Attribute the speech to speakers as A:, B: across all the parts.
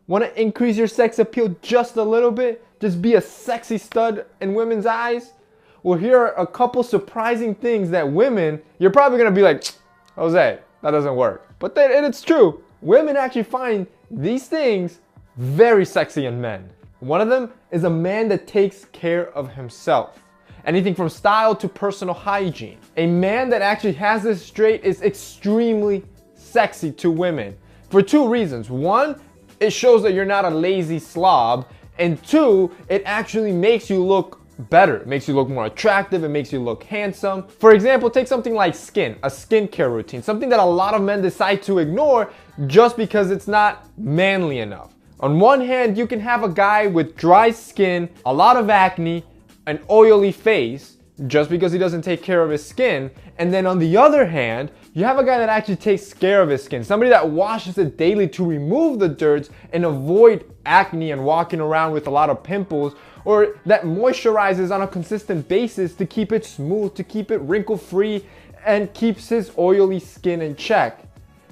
A: Want to increase your sex appeal just a little bit? Just be a sexy stud in women's eyes? Well, here are a couple surprising things that women, you're probably going to be like, Jose, that doesn't work. But it's true. Women actually find these things very sexy in men. One of them is a man that takes care of himself. Anything from style to personal hygiene. A man that actually has this straight is extremely sexy to women for two reasons. One, it shows that you're not a lazy slob. And two, it actually makes you look better. It makes you look more attractive. It makes you look handsome. For example, take something like skin, a skincare routine, something that a lot of men decide to ignore just because it's not manly enough. On one hand, you can have a guy with dry skin, a lot of acne, an oily face, just because he doesn't take care of his skin. And then on the other hand, you have a guy that actually takes care of his skin, somebody that washes it daily to remove the dirt and avoid acne and walking around with a lot of pimples, or that moisturizes on a consistent basis to keep it smooth, to keep it wrinkle-free, and keeps his oily skin in check.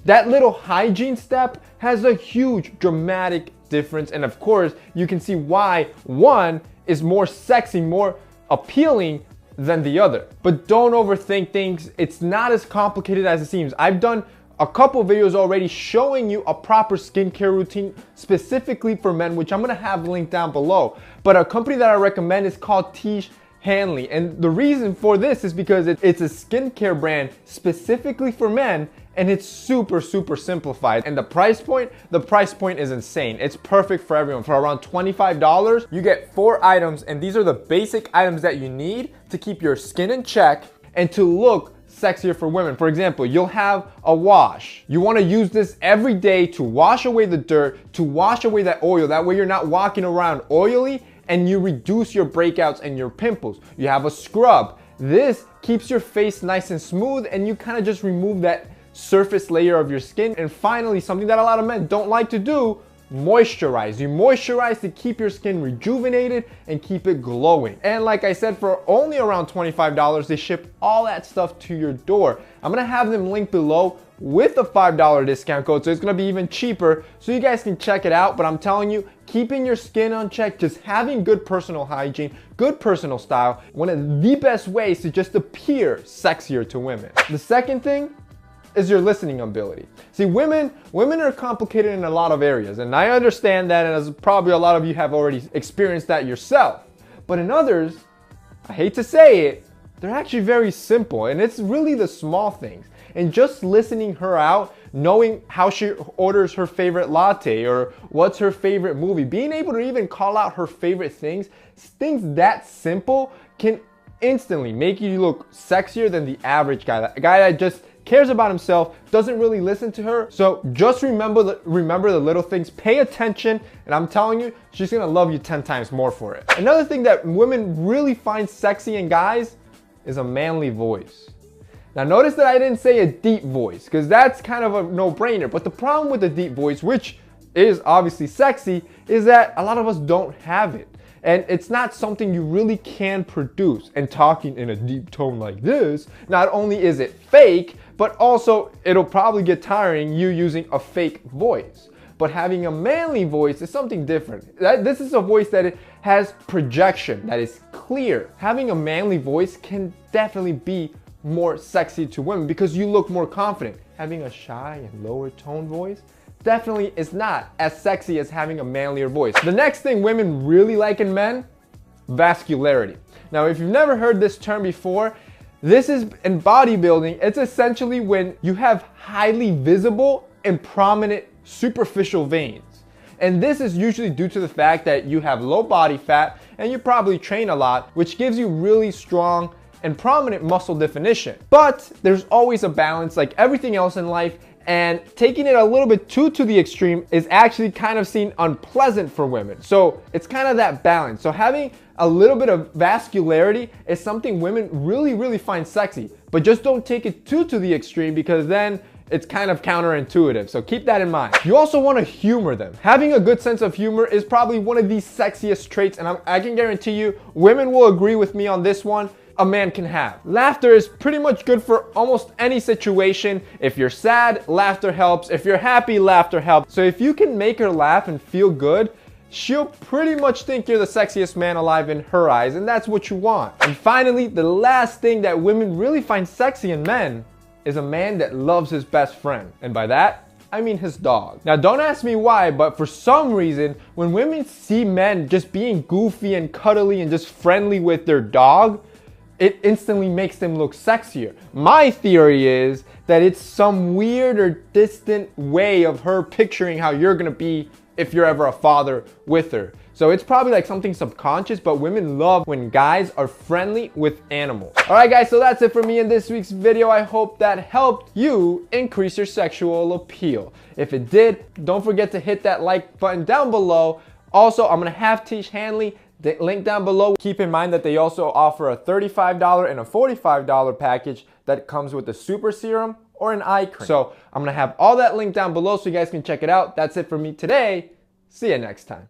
A: That little hygiene step has a huge dramatic difference, and of course, you can see why one is more sexy, more appealing than the other. But don't overthink things. It's not as complicated as it seems. I've done a couple videos already showing you a proper skincare routine specifically for men, which I'm gonna have linked down below. But a company that I recommend is called Tiege Hanley. And the reason for this is because it's a skincare brand specifically for men, and it's super simplified. And the price point is insane. It's perfect for everyone. For around $25, you get 4 items, and these are the basic items that you need to keep your skin in check and to look sexier for women. For example, you'll have a wash. You want to use this every day to wash away the dirt, to wash away that oil. That way you're not walking around oily, and you reduce your breakouts and your pimples. You have a scrub. This keeps your face nice and smooth, and you kind of just remove that surface layer of your skin. And finally, something that a lot of men don't like to do, moisturize. You moisturize to keep your skin rejuvenated and keep it glowing. And like I said, for only around $25, they ship all that stuff to your door. I'm gonna have them linked below with a $5 discount code, so it's gonna be even cheaper, so you guys can check it out. But I'm telling you, keeping your skin on check, just having good personal hygiene, good personal style, one of the best ways to just appear sexier to women. The second thing is your listening ability. See, women are complicated in a lot of areas, and I understand that, and as probably a lot of you have already experienced that yourself. But in others, I hate to say it, they're actually very simple, and it's really the small things. And just listening her out, knowing how she orders her favorite latte or what's her favorite movie, being able to even call out her favorite things that simple can instantly make you look sexier than the average guy. A guy that just cares about himself, doesn't really listen to her. So just remember the little things, pay attention, and I'm telling you, she's gonna love you 10 times more for it. Another thing that women really find sexy in guys is a manly voice. Now notice that I didn't say a deep voice, because that's kind of a no-brainer. But the problem with the deep voice, which is obviously sexy, is that a lot of us don't have it. And it's not something you really can produce. And talking in a deep tone like this, not only is it fake, but also it'll probably get tiring you using a fake voice. But having a manly voice is something different. This is a voice that it has projection, that is clear. Having a manly voice can definitely be more sexy to women because you look more confident. Having a shy and lower tone voice definitely is not as sexy as having a manlier voice. The next thing women really like in men, vascularity. Now, if you've never heard this term before, this is in bodybuilding. It's essentially when you have highly visible and prominent superficial veins. And this is usually due to the fact that you have low body fat and you probably train a lot, which gives you really strong and prominent muscle definition. But there's always a balance, like everything else in life, and taking it a little bit too to the extreme is actually kind of seen unpleasant for women. So it's kind of that balance. So having a little bit of vascularity is something women really find sexy, but just don't take it too to the extreme, because then it's kind of counterintuitive. So keep that in mind. You also want to humor them. Having a good sense of humor is probably one of the sexiest traits, and I can guarantee you women will agree with me on this one. a man can have. Laughter is pretty much good for almost any situation. If you're sad, laughter helps. If you're happy, laughter helps. So if you can make her laugh and feel good, she'll pretty much think you're the sexiest man alive in her eyes, and that's what you want. And finally, the last thing that women really find sexy in men is a man that loves his best friend. And by that, I mean his dog. Now don't ask me why, but for some reason, when women see men just being goofy and cuddly and just friendly with their dog, it instantly makes them look sexier. My theory is that it's some weird or distant way of her picturing how you're gonna be if you're ever a father with her. So it's probably like something subconscious, but women love when guys are friendly with animals. All right, guys, so that's it for me in this week's video. I hope that helped you increase your sexual appeal. If it did, don't forget to hit that like button down below. Also, I'm gonna have Tish Hanley, the link down below. Keep in mind that they also offer a $35 and a $45 package that comes with a super serum or an eye cream. So I'm gonna have all that linked down below so you guys can check it out. That's it for me today. See you next time.